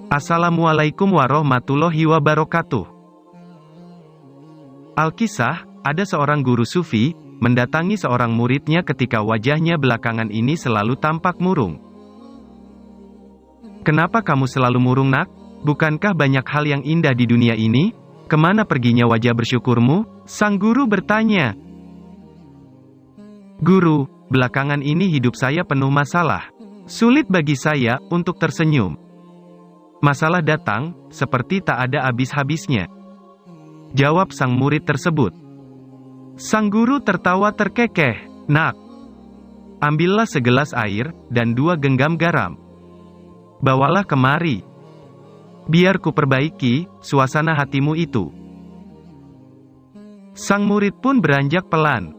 Assalamualaikum warahmatullahi wabarakatuh. Alkisah, ada seorang guru sufi, mendatangi seorang muridnya ketika wajahnya belakangan ini selalu tampak murung. "Kenapa kamu selalu murung, nak? Bukankah banyak hal yang indah di dunia ini? Kemana perginya wajah bersyukurmu?" Sang guru bertanya. "Guru, belakangan ini hidup saya penuh masalah. Sulit bagi saya untuk tersenyum. Masalah datang, seperti tak ada habis-habisnya," jawab sang murid tersebut. Sang guru tertawa terkekeh. "Nak, ambillah segelas air, dan 2 genggam garam. Bawalah kemari. Biar ku perbaiki suasana hatimu itu." Sang murid pun beranjak pelan.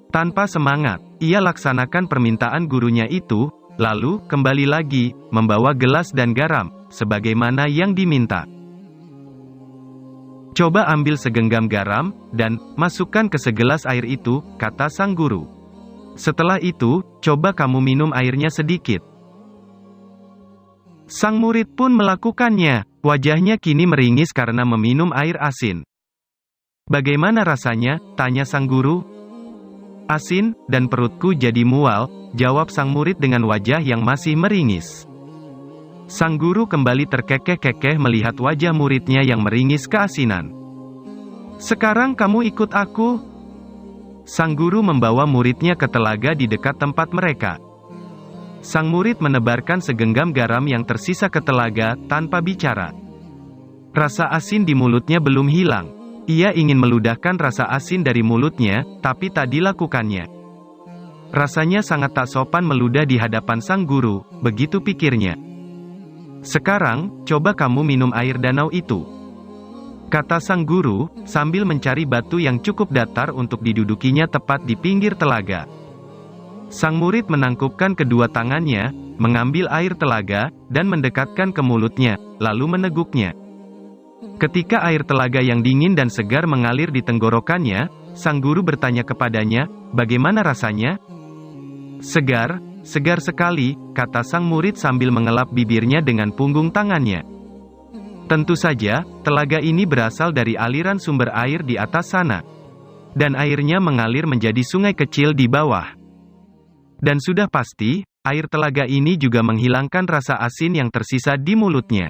Tanpa semangat, ia laksanakan permintaan gurunya itu, lalu kembali lagi, membawa gelas dan garam, sebagaimana yang diminta. "Coba ambil segenggam garam, dan masukkan ke segelas air itu," kata sang guru. "Setelah itu, coba kamu minum airnya sedikit." Sang murid pun melakukannya. Wajahnya kini meringis karena meminum air asin. "Bagaimana rasanya?" tanya sang guru. "Asin, dan perutku jadi mual," jawab sang murid dengan wajah yang masih meringis. Sang guru kembali terkekeh-kekeh melihat wajah muridnya yang meringis keasinan. "Sekarang kamu ikut aku." Sang guru membawa muridnya ke telaga di dekat tempat mereka. Sang murid menebarkan segenggam garam yang tersisa ke telaga, tanpa bicara. Rasa asin di mulutnya belum hilang. Ia ingin meludahkan rasa asin dari mulutnya, tapi tak dilakukannya. Rasanya sangat tak sopan meludah di hadapan sang guru, begitu pikirnya. "Sekarang, coba kamu minum air danau itu," kata sang guru, sambil mencari batu yang cukup datar untuk didudukinya tepat di pinggir telaga. Sang murid menangkupkan kedua tangannya, mengambil air telaga, dan mendekatkan ke mulutnya, lalu meneguknya. Ketika air telaga yang dingin dan segar mengalir di tenggorokannya, sang guru bertanya kepadanya, "Bagaimana rasanya?" "Segar, segar sekali," kata sang murid sambil mengelap bibirnya dengan punggung tangannya. "Tentu saja, telaga ini berasal dari aliran sumber air di atas sana. Dan airnya mengalir menjadi sungai kecil di bawah. Dan sudah pasti, air telaga ini juga menghilangkan rasa asin yang tersisa di mulutnya."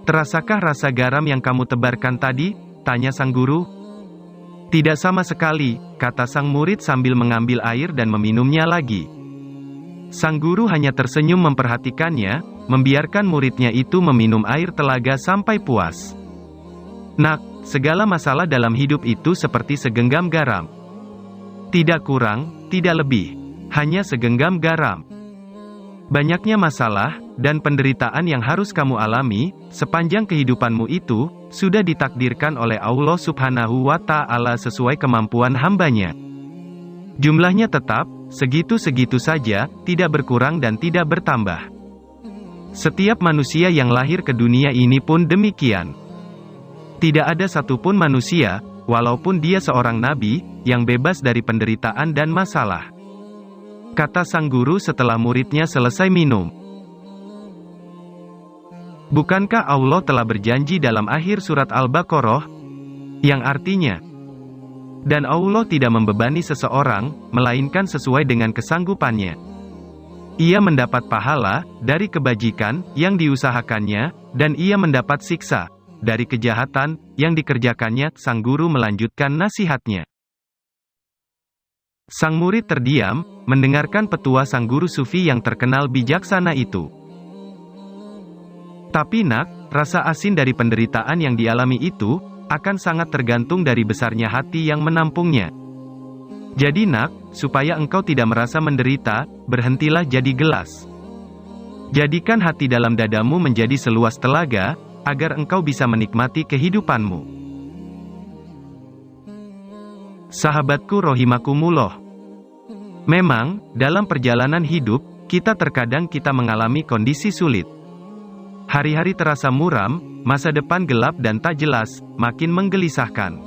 "Terasakah rasa garam yang kamu tebarkan tadi?" tanya sang guru. "Tidak sama sekali," kata sang murid sambil mengambil air dan meminumnya lagi. Sang guru hanya tersenyum memperhatikannya, membiarkan muridnya itu meminum air telaga sampai puas. "Nak, segala masalah dalam hidup itu seperti segenggam garam. Tidak kurang, tidak lebih. Hanya segenggam garam. Banyaknya masalah, dan penderitaan yang harus kamu alami, sepanjang kehidupanmu itu, sudah ditakdirkan oleh Allah Subhanahu wa Ta'ala sesuai kemampuan hambanya. Jumlahnya tetap, segitu-segitu saja, tidak berkurang dan tidak bertambah. Setiap manusia yang lahir ke dunia ini pun demikian. Tidak ada satupun manusia, walaupun dia seorang nabi, yang bebas dari penderitaan dan masalah," kata sang guru setelah muridnya selesai minum. Bukankah Allah telah berjanji dalam akhir surat Al-Baqarah, yang artinya, "Dan Allah tidak membebani seseorang, melainkan sesuai dengan kesanggupannya. Ia mendapat pahala dari kebajikan yang diusahakannya, dan ia mendapat siksa dari kejahatan yang dikerjakannya." Sang guru melanjutkan nasihatnya. Sang murid terdiam, mendengarkan petua sang guru sufi yang terkenal bijaksana itu. "Tapi nak, rasa asin dari penderitaan yang dialami itu, akan sangat tergantung dari besarnya hati yang menampungnya. Jadi nak, supaya engkau tidak merasa menderita, berhentilah jadi gelas. Jadikan hati dalam dadamu menjadi seluas telaga, agar engkau bisa menikmati kehidupanmu." Sahabatku rahimakumullah. Memang, dalam perjalanan hidup, kita terkadang mengalami kondisi sulit. Hari-hari terasa muram, masa depan gelap dan tak jelas, makin menggelisahkan.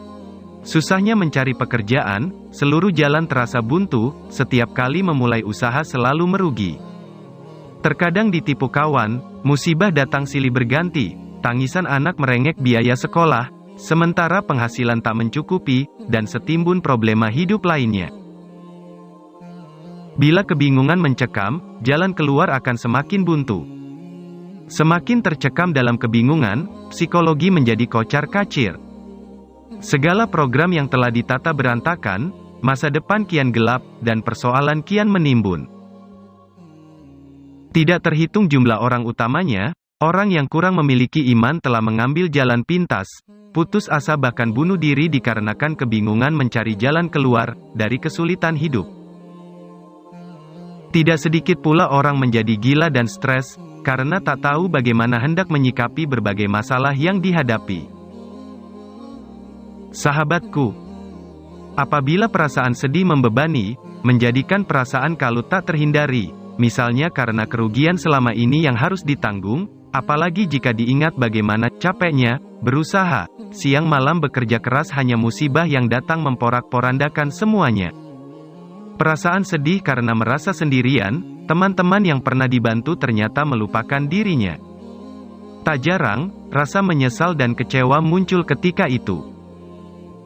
Susahnya mencari pekerjaan, seluruh jalan terasa buntu, setiap kali memulai usaha selalu merugi. Terkadang ditipu kawan, Musibah datang silih berganti, tangisan anak merengek biaya sekolah, sementara penghasilan tak mencukupi, dan setimbun problema hidup lainnya. Bila kebingungan mencekam, jalan keluar akan semakin buntu. Semakin tercekam dalam kebingungan, psikologi menjadi kocar-kacir. Segala program yang telah ditata berantakan, masa depan kian gelap, dan persoalan kian menimbun. Tidak terhitung jumlah orang utamanya, orang yang kurang memiliki iman telah mengambil jalan pintas, putus asa bahkan bunuh diri dikarenakan kebingungan mencari jalan keluar dari kesulitan hidup. Tidak sedikit pula orang menjadi gila dan stres, karena tak tahu bagaimana hendak menyikapi berbagai masalah yang dihadapi. Sahabatku, apabila perasaan sedih membebani, menjadikan perasaan kalut tak terhindari, misalnya karena kerugian selama ini yang harus ditanggung, apalagi jika diingat bagaimana capeknya berusaha, siang malam bekerja keras hanya musibah yang datang memporak-porandakan semuanya. Perasaan sedih karena merasa sendirian, teman-teman yang pernah dibantu ternyata melupakan dirinya. Tak jarang, rasa menyesal dan kecewa muncul ketika itu.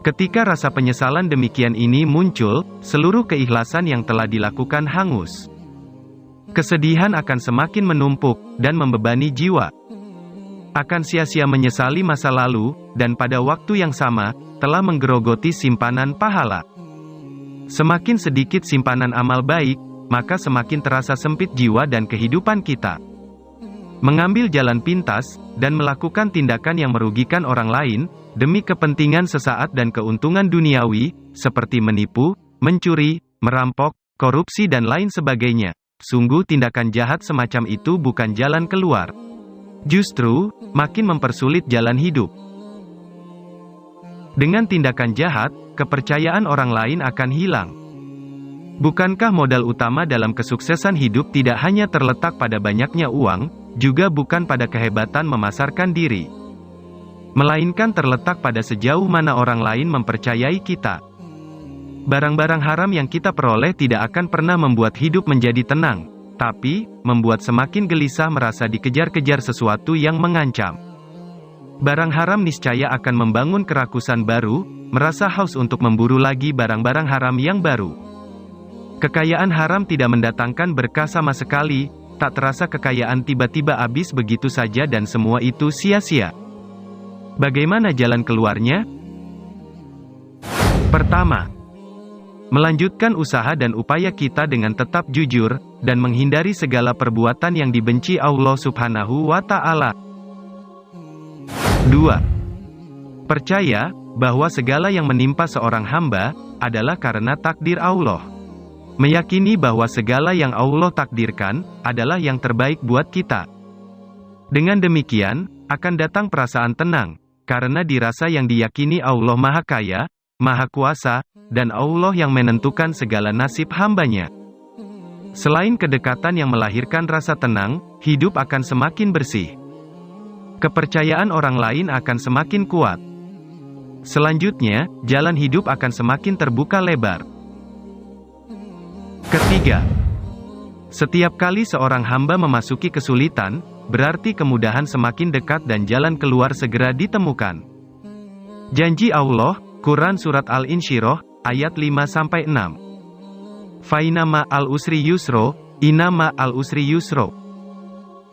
Ketika rasa penyesalan demikian ini muncul, seluruh keikhlasan yang telah dilakukan hangus. Kesedihan akan semakin menumpuk, dan membebani jiwa. Akan sia-sia menyesali masa lalu, dan pada waktu yang sama, telah menggerogoti simpanan pahala. Semakin sedikit simpanan amal baik, maka semakin terasa sempit jiwa dan kehidupan kita. Mengambil jalan pintas, dan melakukan tindakan yang merugikan orang lain, demi kepentingan sesaat dan keuntungan duniawi, seperti menipu, mencuri, merampok, korupsi dan lain sebagainya. Sungguh tindakan jahat semacam itu bukan jalan keluar. Justru, makin mempersulit jalan hidup. Dengan tindakan jahat, kepercayaan orang lain akan hilang. Bukankah modal utama dalam kesuksesan hidup tidak hanya terletak pada banyaknya uang, juga bukan pada kehebatan memasarkan diri, melainkan terletak pada sejauh mana orang lain mempercayai kita. Barang-barang haram yang kita peroleh tidak akan pernah membuat hidup menjadi tenang, tapi membuat semakin gelisah merasa dikejar-kejar sesuatu yang mengancam. Barang haram niscaya akan membangun kerakusan baru, merasa haus untuk memburu lagi barang-barang haram yang baru. Kekayaan haram tidak mendatangkan berkah sama sekali, tak terasa kekayaan tiba-tiba habis begitu saja dan semua itu sia-sia. Bagaimana jalan keluarnya? Pertama, melanjutkan usaha dan upaya kita dengan tetap jujur, dan menghindari segala perbuatan yang dibenci Allah Subhanahu wa Ta'ala. 2. Percaya bahwa segala yang menimpa seorang hamba adalah karena takdir Allah. Meyakini bahwa segala yang Allah takdirkan adalah yang terbaik buat kita. Dengan demikian, akan datang perasaan tenang, karena dirasa yang diyakini Allah Maha Kaya, Maha Kuasa, dan Allah yang menentukan segala nasib hambanya. Selain kedekatan yang melahirkan rasa tenang, hidup akan semakin bersih. Kepercayaan orang lain akan semakin kuat. Selanjutnya, jalan hidup akan semakin terbuka lebar. Ketiga, setiap kali seorang hamba memasuki kesulitan, berarti kemudahan semakin dekat dan jalan keluar segera ditemukan. Janji Allah, Quran Surat Al-Insyirah, ayat 5-6. Fainama al-usri yusro, inama al-usri yusro.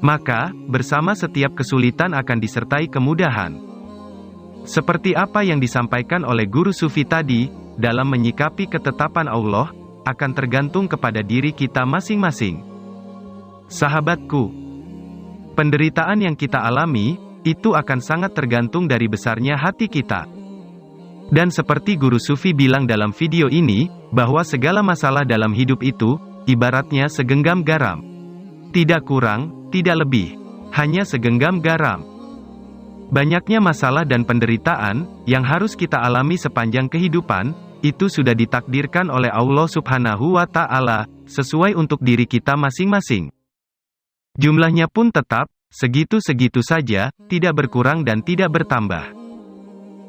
Maka, bersama setiap kesulitan akan disertai kemudahan. Seperti apa yang disampaikan oleh guru sufi tadi, dalam menyikapi ketetapan Allah, akan tergantung kepada diri kita masing-masing. Sahabatku, penderitaan yang kita alami, itu akan sangat tergantung dari besarnya hati kita. Dan seperti guru sufi bilang dalam video ini, bahwa segala masalah dalam hidup itu, ibaratnya segenggam garam. Tidak kurang, tidak lebih. Hanya segenggam garam. Banyaknya masalah dan penderitaan, yang harus kita alami sepanjang kehidupan, itu sudah ditakdirkan oleh Allah Subhanahu wa Ta'ala, sesuai untuk diri kita masing-masing. Jumlahnya pun tetap, segitu-segitu saja, tidak berkurang dan tidak bertambah.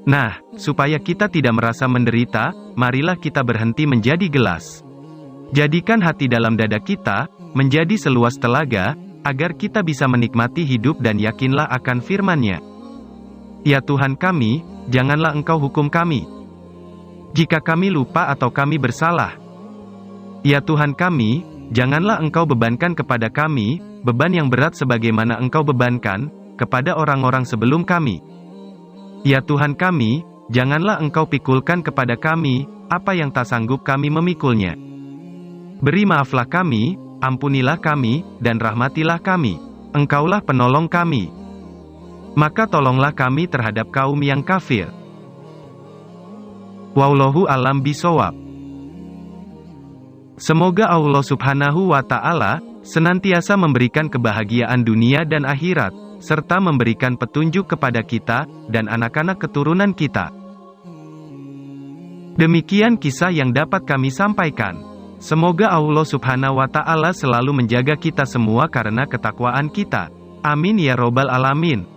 Nah, supaya kita tidak merasa menderita, marilah kita berhenti menjadi gelas. Jadikan hati dalam dada kita, menjadi seluas telaga, agar kita bisa menikmati hidup dan yakinlah akan firman-Nya. Ya Tuhan kami, janganlah Engkau hukum kami, jika kami lupa atau kami bersalah. Ya Tuhan kami, janganlah Engkau bebankan kepada kami, beban yang berat sebagaimana Engkau bebankan kepada orang-orang sebelum kami. Ya Tuhan kami, janganlah Engkau pikulkan kepada kami apa yang tak sanggup kami memikulnya. Beri maaflah kami, ampunilah kami, dan rahmatilah kami. Engkaulah penolong kami. Maka tolonglah kami terhadap kaum yang kafir. Wallahu a'lam bishawab. Semoga Allah Subhanahu wa Ta'ala senantiasa memberikan kebahagiaan dunia dan akhirat, serta memberikan petunjuk kepada kita dan anak-anak keturunan kita. Demikian kisah yang dapat kami sampaikan. Semoga Allah Subhanahu wa Ta'ala selalu menjaga kita semua karena ketakwaan kita. Amin ya robbal alamin.